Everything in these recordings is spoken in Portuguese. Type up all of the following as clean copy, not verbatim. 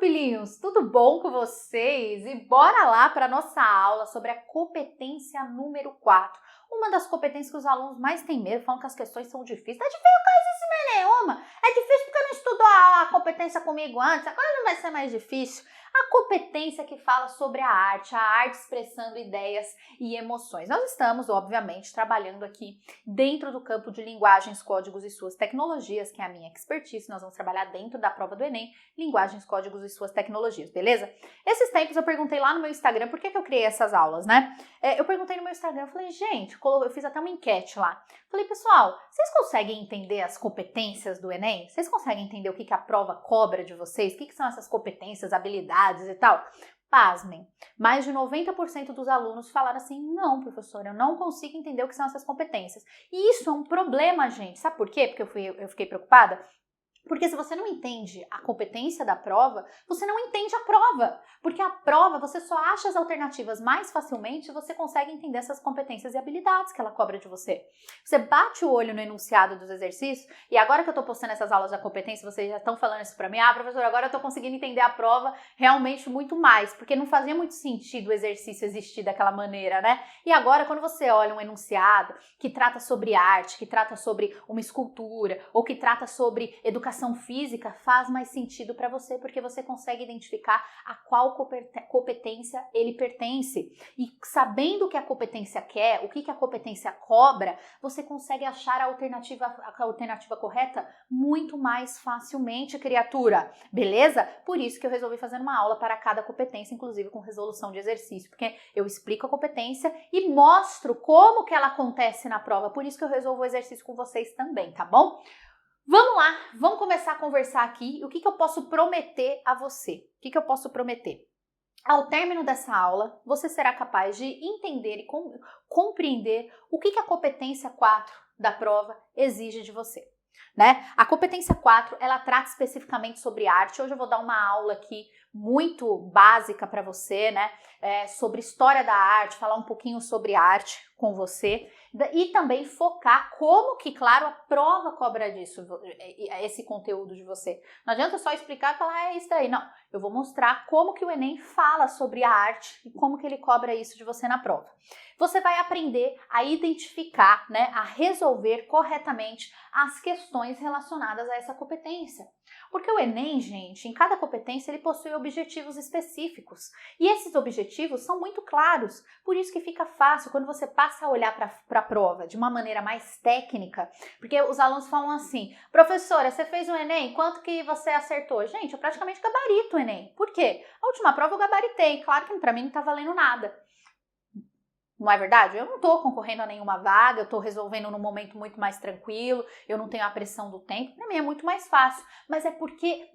pupilinhos, tudo bom com vocês? E bora lá para a nossa aula sobre a competência número 4. Uma das competências que os alunos mais têm medo, falam que as questões são difíceis. É difícil coisa nenhuma. É difícil porque não estudou a competência comigo antes, agora não vai ser mais difícil. A competência que fala sobre a arte expressando ideias e emoções. Nós estamos, obviamente, trabalhando aqui dentro do campo de linguagens, códigos e suas tecnologias, que é a minha expertise. Nós vamos trabalhar dentro da prova do Enem, linguagens, códigos e suas tecnologias, beleza? Esses tempos eu perguntei lá no meu Instagram por que eu criei essas aulas, né? Eu perguntei no meu Instagram, eu falei, gente, eu fiz até uma enquete lá. Falei, pessoal, vocês conseguem entender as competências do Enem? Vocês conseguem entender o que a prova cobra de vocês? O que são essas competências, habilidades e tal? Pasmem, mais de 90% dos alunos falaram assim, não, professora, eu não consigo entender o que são essas competências. E isso é um problema, gente. Sabe por quê? Porque eu fiquei preocupada? Porque se você não entende a competência da prova, você não entende a prova. Porque a prova, você só acha as alternativas mais facilmente se você consegue entender essas competências e habilidades que ela cobra de você. Você bate o olho no enunciado dos exercícios, e agora que eu tô postando essas aulas da competência, vocês já estão falando isso pra mim, professora, agora eu tô conseguindo entender a prova realmente muito mais, porque não fazia muito sentido o exercício existir daquela maneira, né? E agora, quando você olha um enunciado que trata sobre arte, que trata sobre uma escultura, ou que trata sobre educação física, faz mais sentido para você, porque você consegue identificar a qual competência ele pertence. E sabendo o que a competência quer, o que a competência cobra, você consegue achar a alternativa correta muito mais facilmente, criatura. Beleza? Por isso que eu resolvi fazer uma aula para cada competência, inclusive com resolução de exercício, porque eu explico a competência e mostro como que ela acontece na prova. Por isso que eu resolvo o exercício com vocês também, tá bom? Vamos lá, vamos começar a conversar aqui. O que eu posso prometer a você? O que eu posso prometer? Ao término dessa aula, você será capaz de entender e compreender o que a competência 4 da prova exige de você, né? A competência 4, ela trata especificamente sobre arte. Hoje eu vou dar uma aula aqui muito básica para você, né? Sobre história da arte, falar um pouquinho sobre arte com você e também focar como que, claro, a prova cobra disso, esse conteúdo de você. Não adianta só explicar e falar, é isso daí. Não, eu vou mostrar como que o Enem fala sobre a arte e como que ele cobra isso de você na prova. Você vai aprender a identificar, né, a resolver corretamente as questões relacionadas a essa competência. Porque o Enem, gente, em cada competência ele possui objetivos específicos. E esses objetivos são muito claros. Por isso que fica fácil quando você passa a olhar para a prova de uma maneira mais técnica. Porque os alunos falam assim, professora, você fez o Enem, quanto que você acertou? Gente, eu praticamente gabarito o Enem. Por quê? A última prova eu gabaritei. Claro que para mim não está valendo nada. Não é verdade? Eu não estou concorrendo a nenhuma vaga, eu estou resolvendo num momento muito mais tranquilo, eu não tenho a pressão do tempo, para mim é muito mais fácil. Mas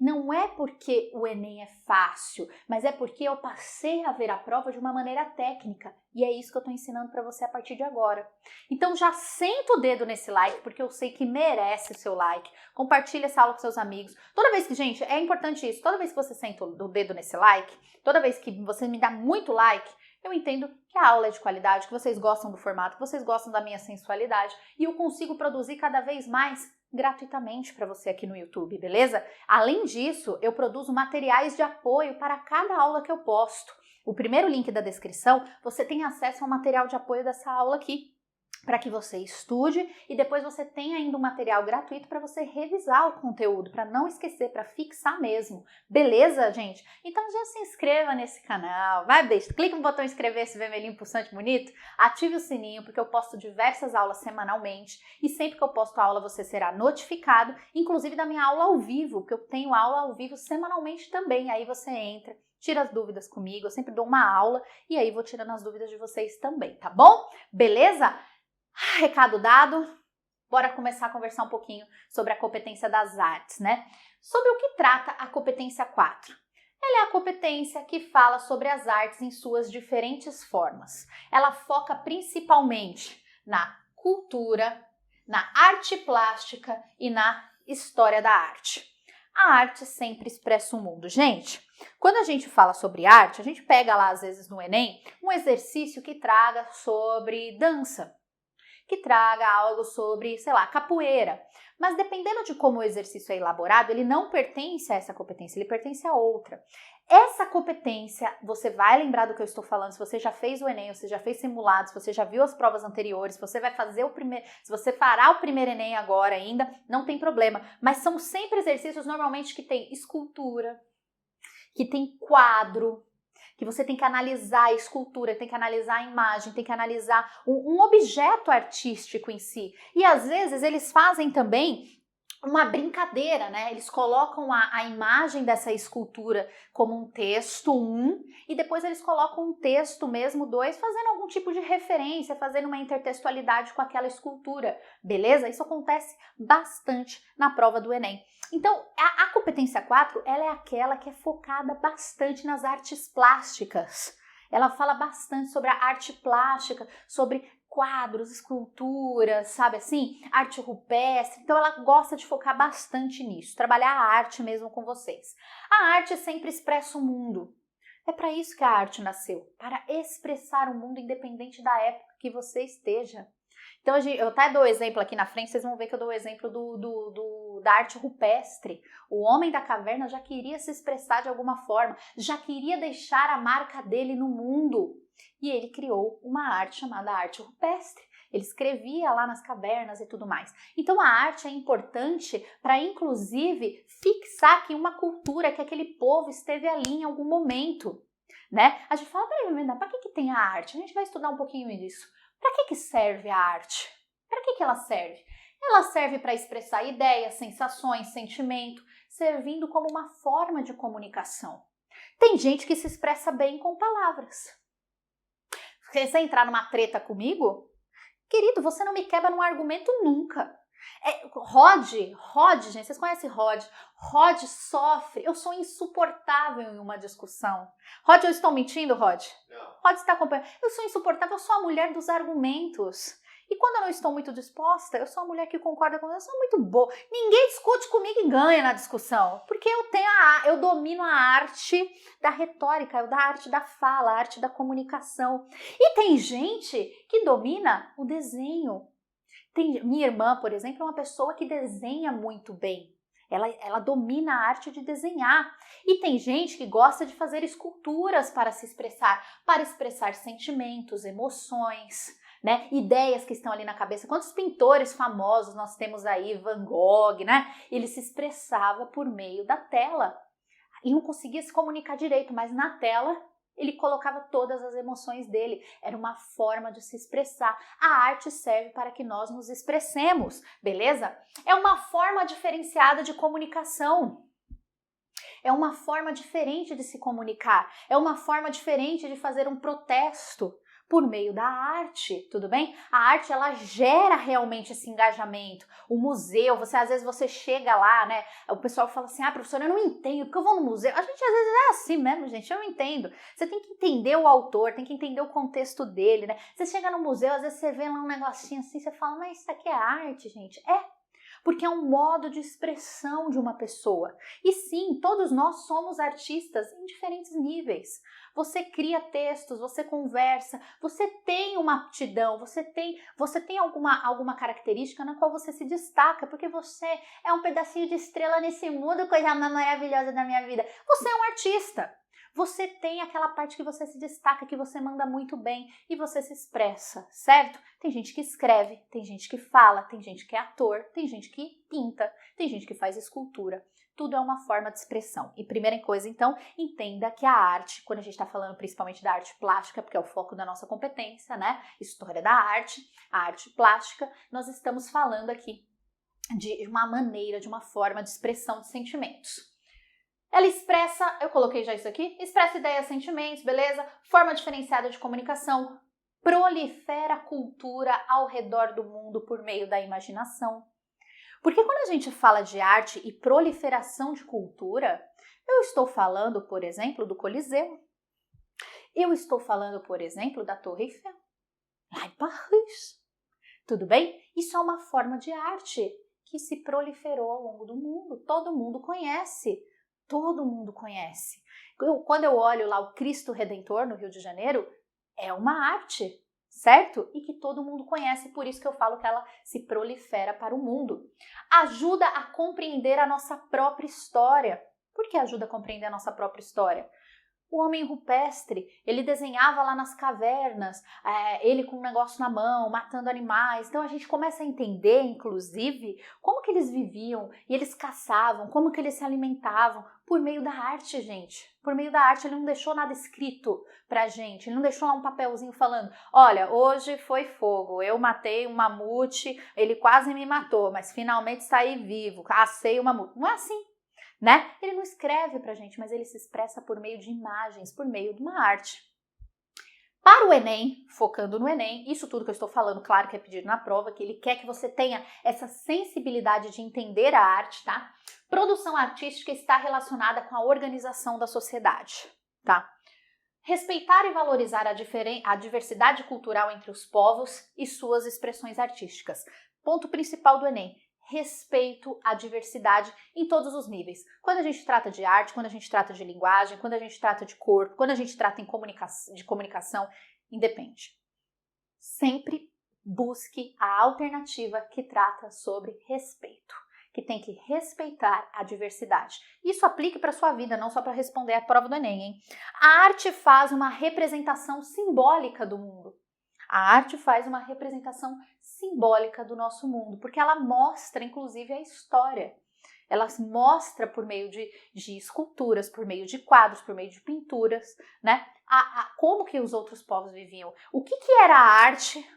não é porque o Enem é fácil, mas é porque eu passei a ver a prova de uma maneira técnica. E é isso que eu estou ensinando para você a partir de agora. Então já senta o dedo nesse like, porque eu sei que merece o seu like. Compartilha essa aula com seus amigos. Toda vez que, gente, é importante isso, toda vez que você senta o dedo nesse like, toda vez que você me dá muito like, eu entendo que a aula é de qualidade, que vocês gostam do formato, que vocês gostam da minha sensualidade e eu consigo produzir cada vez mais gratuitamente para você aqui no YouTube, beleza? Além disso, eu produzo materiais de apoio para cada aula que eu posto. O primeiro link da descrição, você tem acesso ao material de apoio dessa aula aqui, para que você estude e depois você tem ainda um material gratuito para você revisar o conteúdo, para não esquecer, para fixar mesmo. Beleza, gente? Então já se inscreva nesse canal, clica no botão inscrever-se vermelhinho pulsante bonito, ative o sininho porque eu posto diversas aulas semanalmente e sempre que eu posto aula você será notificado, inclusive da minha aula ao vivo, porque eu tenho aula ao vivo semanalmente também, aí você entra, tira as dúvidas comigo, eu sempre dou uma aula e aí vou tirando as dúvidas de vocês também, tá bom? Beleza? Recado dado, bora começar a conversar um pouquinho sobre a competência das artes, né? Sobre o que trata a competência 4. Ela é a competência que fala sobre as artes em suas diferentes formas. Ela foca principalmente na cultura, na arte plástica e na história da arte. A arte sempre expressa o mundo. Gente, quando a gente fala sobre arte, a gente pega lá às vezes no Enem um exercício que traga sobre dança. que traga algo sobre, sei lá, capoeira. Mas dependendo de como o exercício é elaborado, ele não pertence a essa competência, ele pertence a outra. Essa competência, você vai lembrar do que eu estou falando, se você já fez o Enem, se você já fez simulado, se você já viu as provas anteriores, se você vai fazer o primeiro, se você fará o primeiro Enem agora ainda, não tem problema. Mas são sempre exercícios normalmente que tem escultura, que tem quadro, que você tem que analisar a escultura, tem que analisar a imagem, tem que analisar um objeto artístico em si. E às vezes eles fazem também uma brincadeira, né? Eles colocam a imagem dessa escultura como um texto, e depois eles colocam um texto mesmo, 2, fazendo algum tipo de referência, fazendo uma intertextualidade com aquela escultura, beleza? Isso acontece bastante na prova do Enem. Então, a competência 4, ela é aquela que é focada bastante nas artes plásticas. Ela fala bastante sobre a arte plástica, sobre quadros, esculturas, sabe assim? Arte rupestre. Então ela gosta de focar bastante nisso, trabalhar a arte mesmo com vocês. A arte sempre expressa o mundo. É para isso que a arte nasceu, para expressar o mundo independente da época que você esteja. Então eu até dou o exemplo aqui na frente, vocês vão ver que eu dou o exemplo da arte rupestre. O homem da caverna já queria se expressar de alguma forma, já queria deixar a marca dele no mundo. E ele criou uma arte chamada arte rupestre. Ele escrevia lá nas cavernas e tudo mais. Então a arte é importante para, inclusive, fixar que uma cultura, que aquele povo esteve ali em algum momento, né? A gente fala, peraí, para que tem a arte? A gente vai estudar um pouquinho disso. Para que serve a arte? Para que ela serve? Ela serve para expressar ideias, sensações, sentimento, servindo como uma forma de comunicação. Tem gente que se expressa bem com palavras. Se você entrar numa treta comigo, querido, você não me quebra num argumento nunca. Rod, gente, vocês conhecem Rod? Rod sofre, eu sou insuportável em uma discussão. Rod, eu estou mentindo, Rod? Não. Rod está acompanhando. Eu sou insuportável, eu sou a mulher dos argumentos. E quando eu não estou muito disposta, eu sou a mulher que concorda com você, eu sou muito boa. Ninguém discute comigo e ganha na discussão, porque eu domino a arte da retórica, da arte da fala, a arte da comunicação. E tem gente que domina o desenho. Minha irmã, por exemplo, é uma pessoa que desenha muito bem. Ela domina a arte de desenhar. E tem gente que gosta de fazer esculturas para se expressar sentimentos, emoções, né? Ideias que estão ali na cabeça. Quantos pintores famosos nós temos aí, Van Gogh, né? Ele se expressava por meio da tela. E não conseguia se comunicar direito, mas na tela ele colocava todas as emoções dele. Era uma forma de se expressar. A arte serve para que nós nos expressemos, beleza? É uma forma diferenciada de comunicação. É uma forma diferente de se comunicar. É uma forma diferente de fazer um protesto por meio da arte, tudo bem? A arte, ela gera realmente esse engajamento. O museu, às vezes você chega lá, né? O pessoal fala assim, professora, eu não entendo, porque eu vou no museu. A gente às vezes é assim mesmo, gente, eu não entendo. Você tem que entender o autor, tem que entender o contexto dele, né? Você chega no museu, às vezes você vê lá um negocinho assim, você fala, mas isso aqui é arte, gente. Porque é um modo de expressão de uma pessoa. E sim, todos nós somos artistas em diferentes níveis. Você cria textos, você conversa, você tem uma aptidão, você tem alguma característica na qual você se destaca, porque você é um pedacinho de estrela nesse mundo, coisa mais maravilhosa da minha vida. Você é um artista. Você tem aquela parte que você se destaca, que você manda muito bem e você se expressa, certo? Tem gente que escreve, tem gente que fala, tem gente que é ator, tem gente que pinta, tem gente que faz escultura. Tudo é uma forma de expressão. E primeira coisa, então, entenda que a arte, quando a gente está falando principalmente da arte plástica, porque é o foco da nossa competência, né? História da arte, a arte plástica, nós estamos falando aqui de uma maneira, de uma forma de expressão de sentimentos. Ela expressa, eu coloquei já isso aqui, expressa ideias, sentimentos, beleza? Forma diferenciada de comunicação, prolifera a cultura ao redor do mundo por meio da imaginação. Porque quando a gente fala de arte e proliferação de cultura, eu estou falando, por exemplo, do Coliseu. Eu estou falando, por exemplo, da Torre Eiffel, lá em Paris. Tudo bem? Isso é uma forma de arte que se proliferou ao longo do mundo. Todo mundo conhece. Todo mundo conhece. Quando eu olho lá o Cristo Redentor no Rio de Janeiro, é uma arte, certo? E que todo mundo conhece, por isso que eu falo que ela se prolifera para o mundo. Ajuda a compreender a nossa própria história. Por que ajuda a compreender a nossa própria história? O homem rupestre, ele desenhava lá nas cavernas, ele com um negócio na mão, matando animais. Então a gente começa a entender, inclusive, como que eles viviam e eles caçavam, como que eles se alimentavam por meio da arte, gente. Por meio da arte, ele não deixou nada escrito pra gente, ele não deixou lá um papelzinho falando, olha, hoje foi fogo, eu matei um mamute, ele quase me matou, mas finalmente saí vivo, assei o mamute. Não é assim. Né? Ele não escreve pra gente, mas ele se expressa por meio de imagens, por meio de uma arte. Para o Enem, focando no Enem, isso tudo que eu estou falando, claro que é pedido na prova, que ele quer que você tenha essa sensibilidade de entender a arte, tá? Produção artística está relacionada com a organização da sociedade, tá? Respeitar e valorizar a diversidade cultural entre os povos e suas expressões artísticas. Ponto principal do Enem. Respeito à diversidade em todos os níveis. Quando a gente trata de arte, quando a gente trata de linguagem, quando a gente trata de corpo, quando a gente trata de comunicação, independe. Sempre busque a alternativa que trata sobre respeito, que tem que respeitar a diversidade. Isso aplique para a sua vida, não só para responder a prova do Enem, hein? A arte faz uma representação simbólica do mundo. A arte faz uma representação simbólica do nosso mundo, porque ela mostra, inclusive, a história. Ela mostra por meio de esculturas, por meio de quadros, por meio de pinturas, né? Como que os outros povos viviam. O que era a arte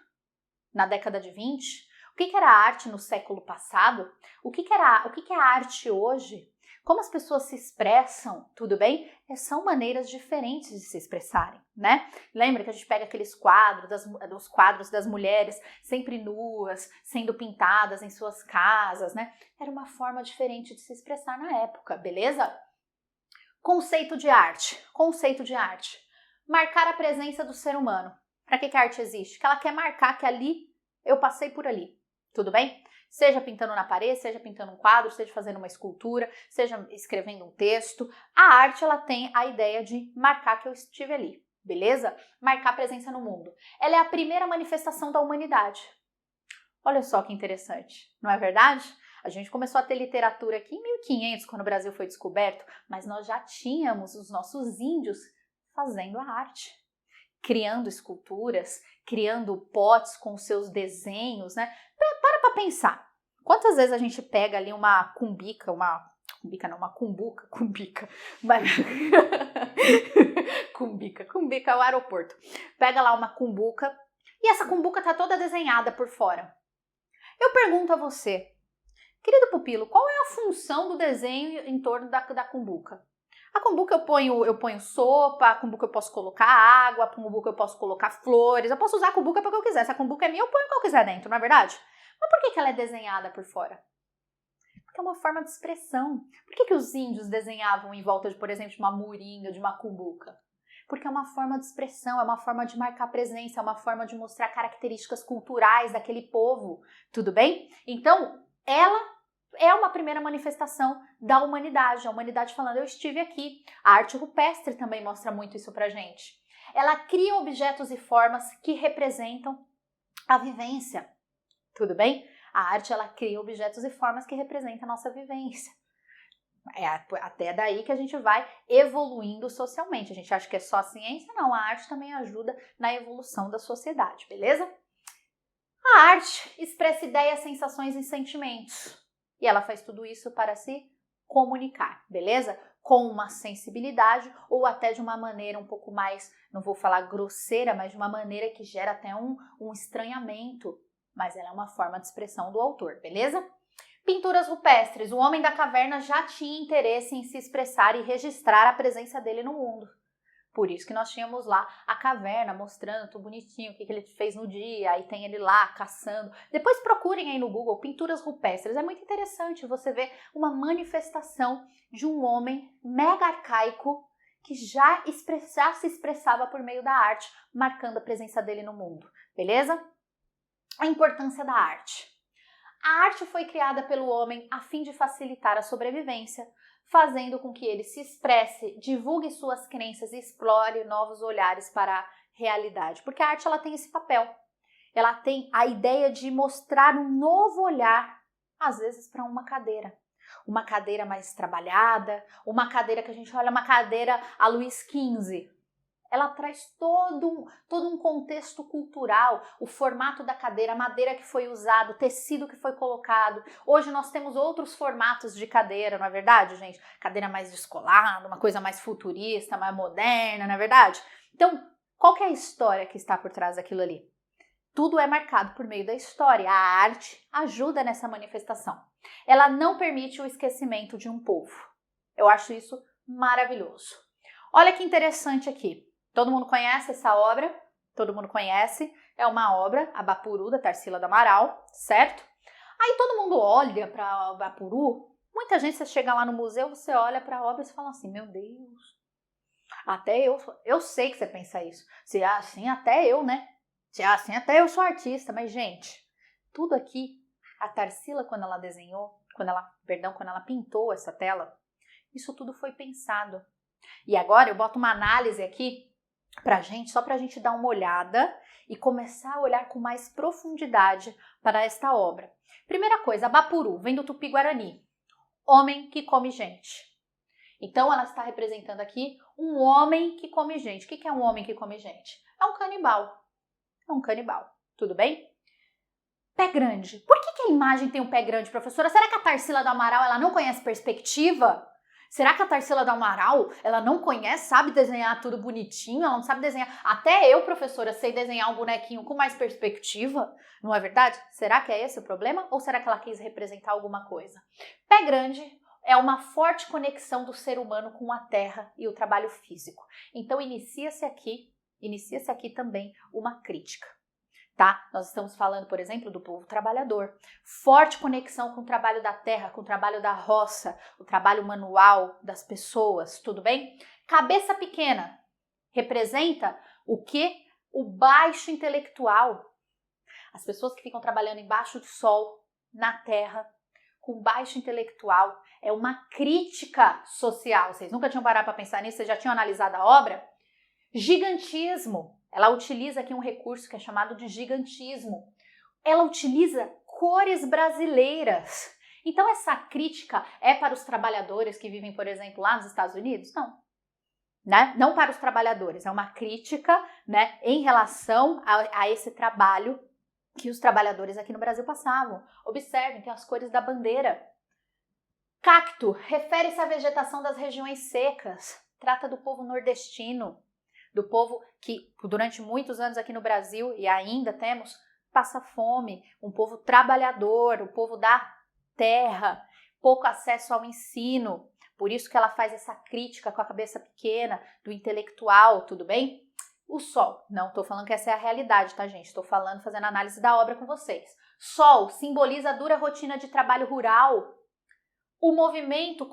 na década de 20? O que era a arte no século passado? O que é a arte hoje? Como as pessoas se expressam, tudo bem? São maneiras diferentes de se expressarem, né? Lembra que a gente pega aqueles quadros, os quadros das mulheres sempre nuas, sendo pintadas em suas casas, né? Era uma forma diferente de se expressar na época, beleza? Conceito de arte. Conceito de arte. Marcar a presença do ser humano. Para que a arte existe? Que ela quer marcar que ali eu passei por ali, tudo bem? Seja pintando na parede, seja pintando um quadro, seja fazendo uma escultura, seja escrevendo um texto. A arte, ela tem a ideia de marcar que eu estive ali, beleza? Marcar presença no mundo. Ela é a primeira manifestação da humanidade. Olha só que interessante, não é verdade? A gente começou a ter literatura aqui em 1500, quando o Brasil foi descoberto, mas nós já tínhamos os nossos índios fazendo a arte. Criando esculturas, criando potes com seus desenhos, né? Para pensar. Quantas vezes a gente pega ali uma cumbuca, cumbica é o aeroporto. Pega lá uma cumbuca e essa cumbuca tá toda desenhada por fora. Eu pergunto a você, querido pupilo, qual é a função do desenho em torno da cumbuca? A cumbuca eu ponho sopa, a cumbuca eu posso colocar água, a cumbuca eu posso colocar flores, eu posso usar a cumbuca para o que eu quiser. Se a cumbuca é minha, eu ponho o que eu quiser dentro, não é verdade? Mas por que ela é desenhada por fora? Porque é uma forma de expressão. Por que os índios desenhavam em volta de, por exemplo, de uma moringa, de uma cumbuca? Porque é uma forma de expressão, é uma forma de marcar presença, é uma forma de mostrar características culturais daquele povo, tudo bem? Então, ela é uma primeira manifestação da humanidade, a humanidade falando, eu estive aqui. A arte rupestre também mostra muito isso pra gente. Ela cria objetos e formas que representam a vivência, tudo bem? A arte, ela cria objetos e formas que representam a nossa vivência. É até daí que a gente vai evoluindo socialmente. A gente acha que é só a ciência, não. A arte também ajuda na evolução da sociedade, beleza? A arte expressa ideias, sensações e sentimentos. E ela faz tudo isso para se comunicar, beleza? Com uma sensibilidade ou até de uma maneira um pouco mais, não vou falar grosseira, mas de uma maneira que gera até um estranhamento. Mas ela é uma forma de expressão do autor, beleza? Pinturas rupestres. O homem da caverna já tinha interesse em se expressar e registrar a presença dele no mundo. Por isso que nós tínhamos lá a caverna mostrando tudo bonitinho, o que ele fez no dia, aí tem ele lá caçando. Depois procurem aí no Google pinturas rupestres, é muito interessante você ver uma manifestação de um homem mega arcaico que já se expressava por meio da arte, marcando a presença dele no mundo, beleza? A importância da arte. A arte foi criada pelo homem a fim de facilitar a sobrevivência, fazendo com que ele se expresse, divulgue suas crenças e explore novos olhares para realidade, porque a arte ela tem esse papel. Ela tem a ideia de mostrar um novo olhar, às vezes para uma cadeira. Uma cadeira mais trabalhada, uma cadeira que a gente olha, uma cadeira a Luís XV. Ela traz todo um contexto cultural, o formato da cadeira, a madeira que foi usada, o tecido que foi colocado. Hoje nós temos outros formatos de cadeira, não é verdade, gente? Cadeira mais descolada, uma coisa mais futurista, mais moderna, não é verdade? Então, qual que é a história que está por trás daquilo ali? Tudo é marcado por meio da história. A arte ajuda nessa manifestação. Ela não permite o esquecimento de um povo. Eu acho isso maravilhoso. Olha que interessante aqui. Todo mundo conhece essa obra? Todo mundo conhece. É uma obra, Abapuru, da Tarsila do Amaral, certo? Aí todo mundo olha para Abapuru. Muita gente, você chega lá no museu, você olha para a obra e você fala assim, meu Deus. Até eu sei que você pensa isso. Se assim, até eu, né? Se assim, até eu sou artista. Mas, gente, tudo aqui, a Tarsila, quando ela desenhou, quando ela pintou essa tela, isso tudo foi pensado. E agora eu boto uma análise aqui pra gente, só pra gente dar uma olhada e começar a olhar com mais profundidade para esta obra. Primeira coisa, Abapuru, vem do Tupi-Guarani, homem que come gente. Então ela está representando aqui um homem que come gente. O que é um homem que come gente? É um canibal. É um canibal, tudo bem? Pé grande. Por que a imagem tem um pé grande, professora? Será que a Tarsila do Amaral ela não conhece perspectiva? Será que a Tarsila do Amaral, ela não conhece, sabe desenhar tudo bonitinho? Ela não sabe desenhar. Até eu, professora, sei desenhar um bonequinho com mais perspectiva. Não é verdade? Será que é esse o problema? Ou será que ela quis representar alguma coisa? Pé grande é uma forte conexão do ser humano com a terra e o trabalho físico. Então inicia-se aqui também uma crítica. Tá? Nós estamos falando, por exemplo, do povo trabalhador. Forte conexão com o trabalho da terra, com o trabalho da roça, o trabalho manual das pessoas, tudo bem? Cabeça pequena representa o quê? O baixo intelectual. As pessoas que ficam trabalhando embaixo do sol, na terra, com baixo intelectual. É uma crítica social. Vocês nunca tinham parado para pensar nisso? Vocês já tinham analisado a obra? Gigantismo. Ela utiliza aqui um recurso que é chamado de gigantismo. Ela utiliza cores brasileiras. Então essa crítica é para os trabalhadores que vivem, por exemplo, lá nos Estados Unidos? Não. Né? Não para os trabalhadores. É uma crítica, né, em relação a esse trabalho que os trabalhadores aqui no Brasil passavam. Observem, tem as cores da bandeira. Cacto refere-se à vegetação das regiões secas. Trata do povo nordestino. Do povo que durante muitos anos aqui no Brasil, e ainda temos, passa fome, um povo trabalhador, o povo da terra, pouco acesso ao ensino. Por isso que ela faz essa crítica com a cabeça pequena, do intelectual, tudo bem? O sol, não estou falando que essa é a realidade, tá, gente? Estou falando, fazendo análise da obra com vocês. Sol simboliza a dura rotina de trabalho rural. O movimento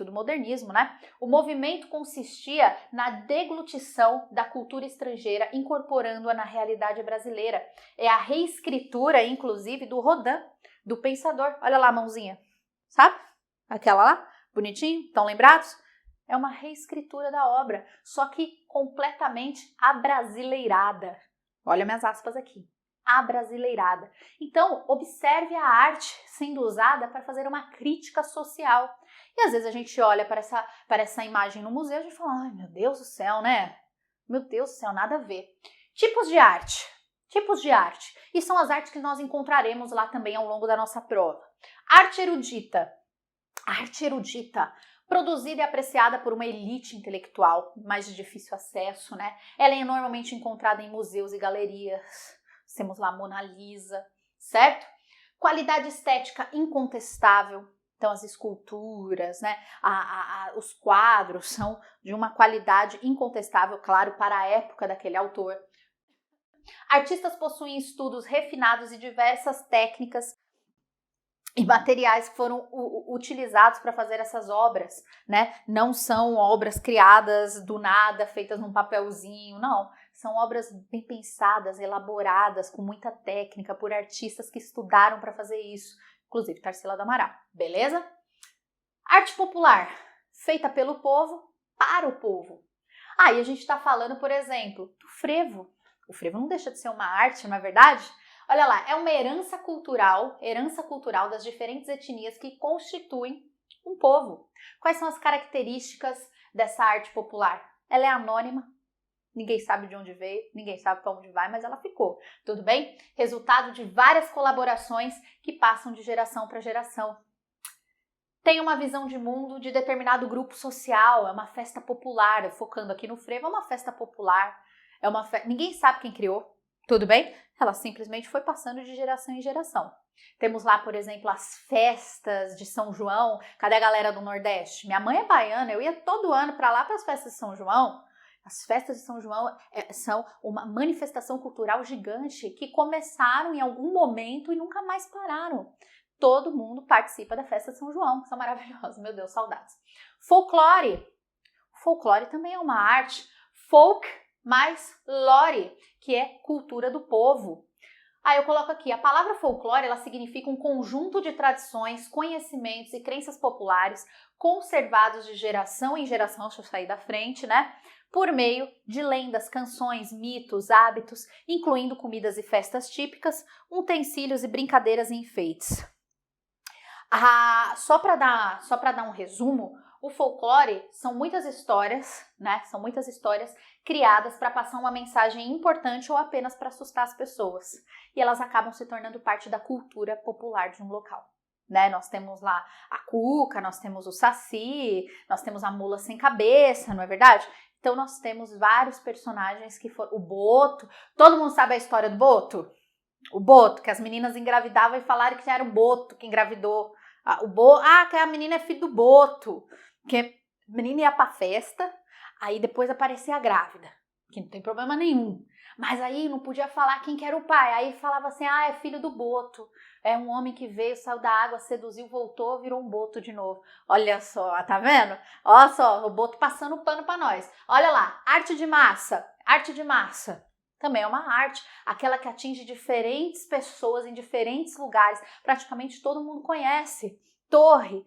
do modernismo, né? O movimento consistia na deglutição da cultura estrangeira, incorporando-a na realidade brasileira. É a reescritura, inclusive, do Rodin, do pensador. Olha lá a mãozinha, sabe? Aquela lá, bonitinho, estão lembrados? É uma reescritura da obra, só que completamente abrasileirada. Olha minhas aspas aqui. Abrasileirada. Então, observe a arte sendo usada para fazer uma crítica social. E às vezes a gente olha para essa imagem no museu e a gente fala, ai meu Deus do céu, né? Meu Deus do céu, nada a ver. Tipos de arte. Tipos de arte. E são as artes que nós encontraremos lá também ao longo da nossa prova. Arte erudita. Arte erudita. Produzida e apreciada por uma elite intelectual, mais de difícil acesso, né? Ela é normalmente encontrada em museus e galerias. Temos lá Mona Lisa, certo? Qualidade estética incontestável. Então, as esculturas, né? Os quadros são de uma qualidade incontestável, claro, para a época daquele autor. Artistas possuem estudos refinados e diversas técnicas e materiais que foram utilizados para fazer essas obras, né? Não são obras criadas do nada, feitas num papelzinho, não. São obras bem pensadas, elaboradas, com muita técnica, por artistas que estudaram para fazer isso. Inclusive Tarsila do Amaral, beleza? Arte popular, feita pelo povo, para o povo. E a gente está falando, por exemplo, do frevo. O frevo não deixa de ser uma arte, não é verdade? Olha lá, é uma herança cultural das diferentes etnias que constituem um povo. Quais são as características dessa arte popular? Ela é anônima, ninguém sabe de onde veio, ninguém sabe para onde vai, mas ela ficou, tudo bem? Resultado de várias colaborações que passam de geração para geração. Tem uma visão de mundo de determinado grupo social, é uma festa popular, focando aqui no frevo, é uma festa popular, ninguém sabe quem criou, tudo bem? Ela simplesmente foi passando de geração em geração. Temos lá, por exemplo, as festas de São João. Cadê a galera do Nordeste? Minha mãe é baiana, eu ia todo ano para lá para as festas de São João. As festas de São João são uma manifestação cultural gigante que começaram em algum momento e nunca mais pararam. Todo mundo participa da festa de São João, que são maravilhosas, meu Deus, saudades. Folclore. Folclore também é uma arte. Folk mais lore, que é cultura do povo. Eu coloco aqui, a palavra folclore, ela significa um conjunto de tradições, conhecimentos e crenças populares conservados de geração em geração, deixa eu sair da frente, né? Por meio de lendas, canções, mitos, hábitos, incluindo comidas e festas típicas, utensílios e brincadeiras e enfeites. Só para dar um resumo, o folclore são muitas histórias, né? São muitas histórias criadas para passar uma mensagem importante ou apenas para assustar as pessoas. E elas acabam se tornando parte da cultura popular de um local. Né? Nós temos lá a cuca, nós temos o saci, nós temos a mula sem cabeça, não é verdade? Então nós temos vários personagens que foram... O Boto, todo mundo sabe a história do Boto? O Boto, que as meninas engravidavam e falaram que era o Boto que engravidou. Que a menina é filho do Boto. Que a menina ia pra festa, aí depois aparecia a grávida, que não tem problema nenhum. Mas aí não podia falar quem que era o pai. Aí falava assim, é filho do Boto. É um homem que veio, saiu da água, seduziu, voltou, virou um Boto de novo. Olha só, tá vendo? Olha só, o Boto passando o pano pra nós. Olha lá, arte de massa. Arte de massa. Também é uma arte, aquela que atinge diferentes pessoas em diferentes lugares. Praticamente todo mundo conhece. Torre,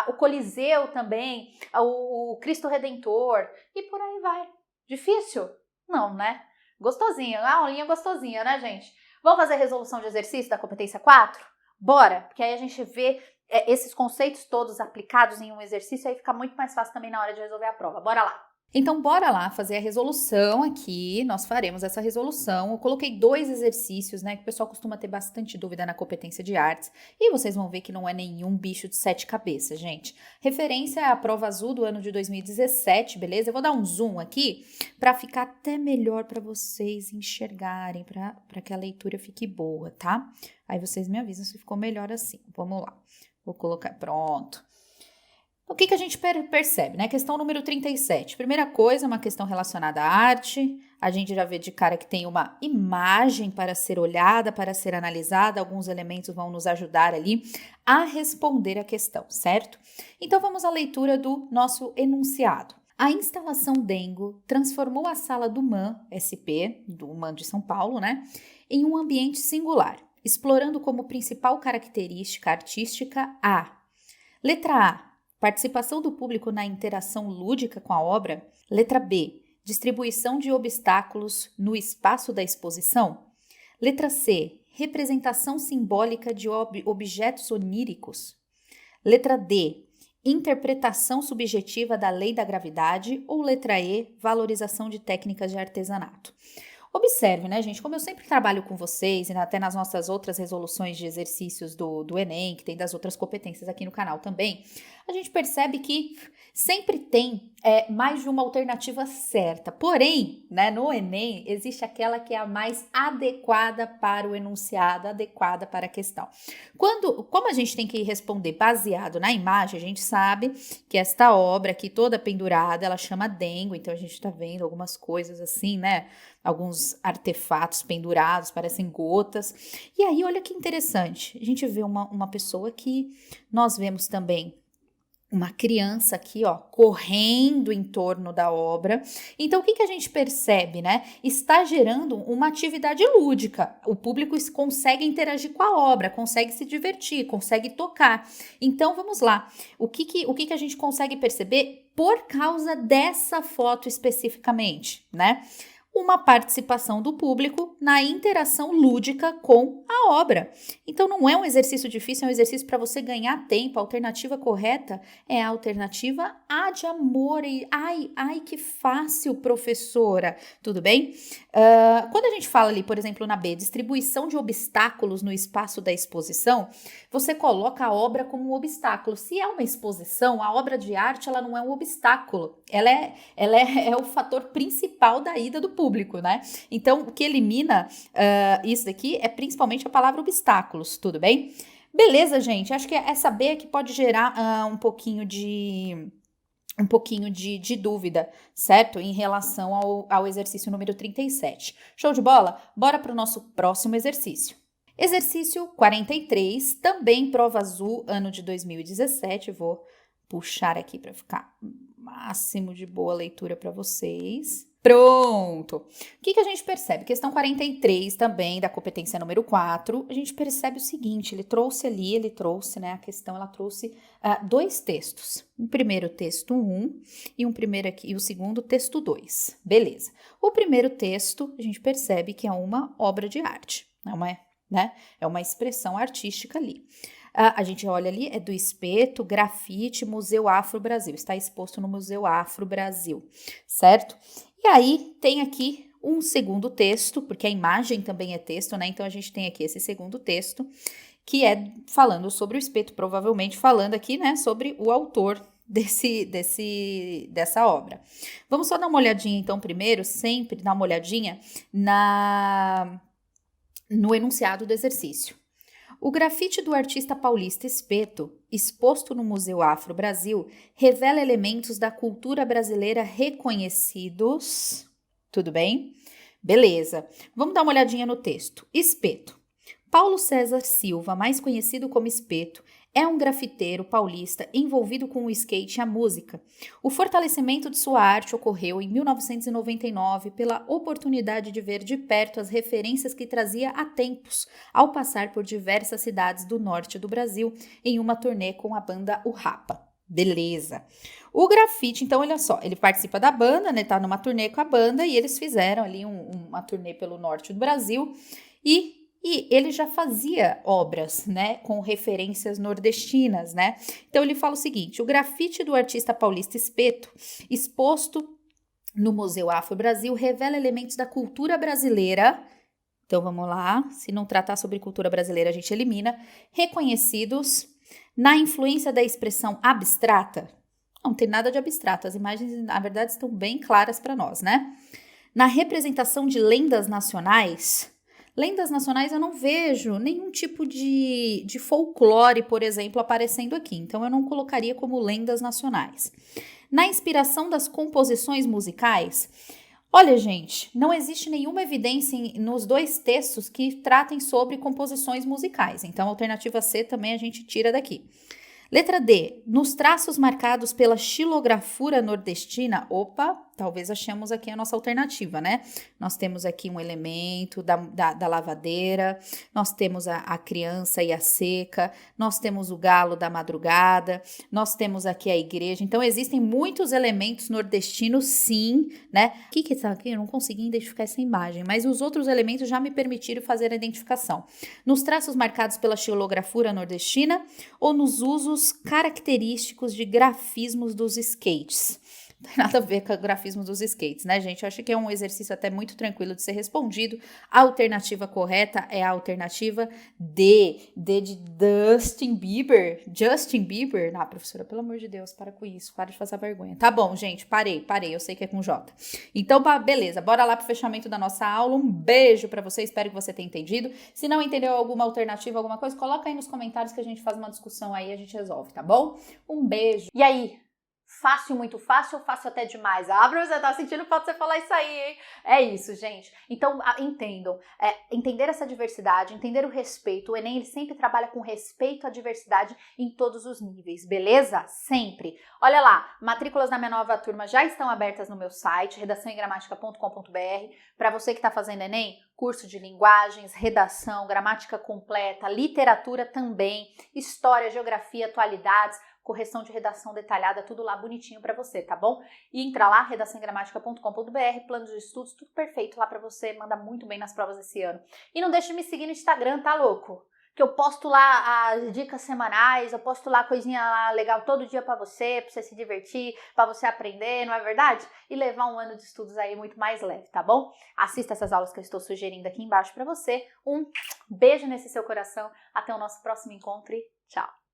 o Coliseu também, o Cristo Redentor e por aí vai. Difícil? Não, né? Gostosinha, uma aulinha gostosinha, né, gente? Vamos fazer a resolução de exercício da competência 4? Bora! Porque aí a gente vê esses conceitos todos aplicados em um exercício, aí fica muito mais fácil também na hora de resolver a prova. Bora lá! Então, bora lá fazer a resolução aqui, nós faremos essa resolução. Eu coloquei 2 exercícios, né, que o pessoal costuma ter bastante dúvida na competência de artes, e vocês vão ver que não é nenhum bicho de 7 cabeças, gente. Referência à prova azul do ano de 2017, beleza? Eu vou dar um zoom aqui para ficar até melhor para vocês enxergarem, para que a leitura fique boa, tá? Aí vocês me avisam se ficou melhor assim. Vamos lá. Vou colocar, pronto. O que a gente percebe, né? Questão número 37. Primeira coisa, uma questão relacionada à arte. A gente já vê de cara que tem uma imagem para ser olhada, para ser analisada. Alguns elementos vão nos ajudar ali a responder a questão, certo? Então, vamos à leitura do nosso enunciado. A instalação Dengo transformou a sala do MAN, SP, do MAN de São Paulo, né? Em um ambiente singular, explorando como principal característica artística a... Letra A. Participação do público na interação lúdica com a obra. Letra B. Distribuição de obstáculos no espaço da exposição. Letra C. Representação simbólica de objetos oníricos. Letra D. Interpretação subjetiva da lei da gravidade. Ou letra E. Valorização de técnicas de artesanato. Observe, né, gente, como eu sempre trabalho com vocês, e até nas nossas outras resoluções de exercícios do Enem, que tem das outras competências aqui no canal também, a gente percebe que sempre tem mais de uma alternativa certa. Porém, né, no Enem, existe aquela que é a mais adequada para o enunciado, adequada para a questão. Como a gente tem que responder baseado na imagem, a gente sabe que esta obra aqui toda pendurada, ela chama Dengo, então a gente está vendo algumas coisas assim, né? Alguns artefatos pendurados, parecem gotas. E aí, olha que interessante, a gente vê uma pessoa que nós vemos também uma criança aqui, ó, correndo em torno da obra. Então, o que a gente percebe, né? Está gerando uma atividade lúdica. O público consegue interagir com a obra, consegue se divertir, consegue tocar. Então, vamos lá. O que a gente consegue perceber? por causa dessa foto especificamente, né? Uma participação do público na interação lúdica com a obra. Então, não é um exercício difícil, é um exercício para você ganhar tempo. A alternativa correta é a alternativa A de amor. Ai, que fácil, professora. Tudo bem? Quando a gente fala ali, por exemplo, na B, distribuição de obstáculos no espaço da exposição, você coloca a obra como um obstáculo. Se é uma exposição, a obra de arte, ela não é um obstáculo. Ela é o fator principal da ida do público, né? Então, o que elimina isso daqui é principalmente a palavra obstáculos, tudo bem? Beleza, gente? Acho que essa B aqui pode gerar um pouquinho de dúvida, certo? Em relação ao exercício número 37. Show de bola? Bora para o nosso próximo exercício. Exercício 43, também prova azul, ano de 2017. Vou puxar aqui para ficar máximo de boa leitura para vocês. Pronto! O que a gente percebe? Questão 43 também, da competência número 4, a gente percebe o seguinte, ele trouxe, né, a questão, ela trouxe dois textos. Um primeiro texto 1 e o segundo texto 2. Beleza. O primeiro texto, a gente percebe que é uma obra de arte, é uma expressão artística ali. A gente olha ali, é do Espeto, Grafite, Museu Afro Brasil. Está exposto no Museu Afro Brasil, certo? E aí, tem aqui um segundo texto, porque a imagem também é texto, né? Então, a gente tem aqui esse segundo texto, que é falando sobre o Espeto, provavelmente falando aqui, né, sobre o autor dessa obra. Vamos só dar uma olhadinha, então, primeiro, sempre dar uma olhadinha no enunciado do exercício. O grafite do artista paulista Espeto, exposto no Museu Afro Brasil, revela elementos da cultura brasileira reconhecidos. Tudo bem? Beleza. Vamos dar uma olhadinha no texto. Espeto. Paulo César Silva, mais conhecido como Espeto, é um grafiteiro paulista envolvido com o skate e a música. O fortalecimento de sua arte ocorreu em 1999 pela oportunidade de ver de perto as referências que trazia há tempos, ao passar por diversas cidades do norte do Brasil em uma turnê com a banda O Rapa. Beleza. O grafite, então, olha só, ele participa da banda, né? Tá numa turnê com a banda e eles fizeram ali uma turnê pelo norte do Brasil e ele já fazia obras, né, com referências nordestinas, né? Então, ele fala o seguinte, o grafite do artista paulista Espeto, exposto no Museu Afro Brasil, revela elementos da cultura brasileira. Então, vamos lá, se não tratar sobre cultura brasileira, a gente elimina. Reconhecidos na influência da expressão abstrata. Não tem nada de abstrato, as imagens, na verdade, estão bem claras para nós, né? Na representação de lendas nacionais. Lendas nacionais eu não vejo nenhum tipo de folclore, por exemplo, aparecendo aqui. Então, eu não colocaria como lendas nacionais. Na inspiração das composições musicais, olha, gente, não existe nenhuma evidência nos dois textos que tratem sobre composições musicais. Então, a alternativa C também a gente tira daqui. Letra D. Nos traços marcados pela xilografura nordestina, talvez achemos aqui a nossa alternativa, né? Nós temos aqui um elemento da lavadeira, nós temos a criança e a seca, nós temos o galo da madrugada, nós temos aqui a igreja. Então, existem muitos elementos nordestinos, sim, né? O que está aqui? Eu não consegui identificar essa imagem, mas os outros elementos já me permitiram fazer a identificação. Nos traços marcados pela xilografura nordestina ou nos usos característicos de grafismos dos skates. Não tem nada a ver com o grafismo dos skates, né, gente? Eu acho que é um exercício até muito tranquilo de ser respondido. A alternativa correta é a alternativa D. D de Justin Bieber. Justin Bieber? Ah, professora, pelo amor de Deus, para com isso. Para de fazer vergonha. Tá bom, gente, parei. Eu sei que é com J. Então, beleza. Bora lá pro fechamento da nossa aula. Um beijo pra você. Espero que você tenha entendido. Se não entendeu alguma alternativa, alguma coisa, coloca aí nos comentários que a gente faz uma discussão aí e a gente resolve, tá bom? Um beijo. E aí? Fácil, muito fácil ou fácil até demais? Você tá sentindo falta de você falar isso aí, hein? É isso, gente. Então, entendam. Entender essa diversidade, entender o respeito. O Enem, ele sempre trabalha com respeito à diversidade em todos os níveis, beleza? Sempre. Olha lá, matrículas da minha nova turma já estão abertas no meu site, redaçãoegramatica.com.br. Para você que está fazendo Enem, curso de linguagens, redação, gramática completa, literatura também, história, geografia, atualidades, correção de redação detalhada, tudo lá bonitinho pra você, tá bom? E entra lá, redaçãogramática.com.br, planos de estudos, tudo perfeito lá pra você, manda muito bem nas provas esse ano. E não deixe de me seguir no Instagram, tá louco? Que eu posto lá as dicas semanais, eu posto lá coisinha lá legal todo dia pra você se divertir, pra você aprender, não é verdade? E levar um ano de estudos aí muito mais leve, tá bom? Assista essas aulas que eu estou sugerindo aqui embaixo pra você. Um beijo nesse seu coração, até o nosso próximo encontro e tchau!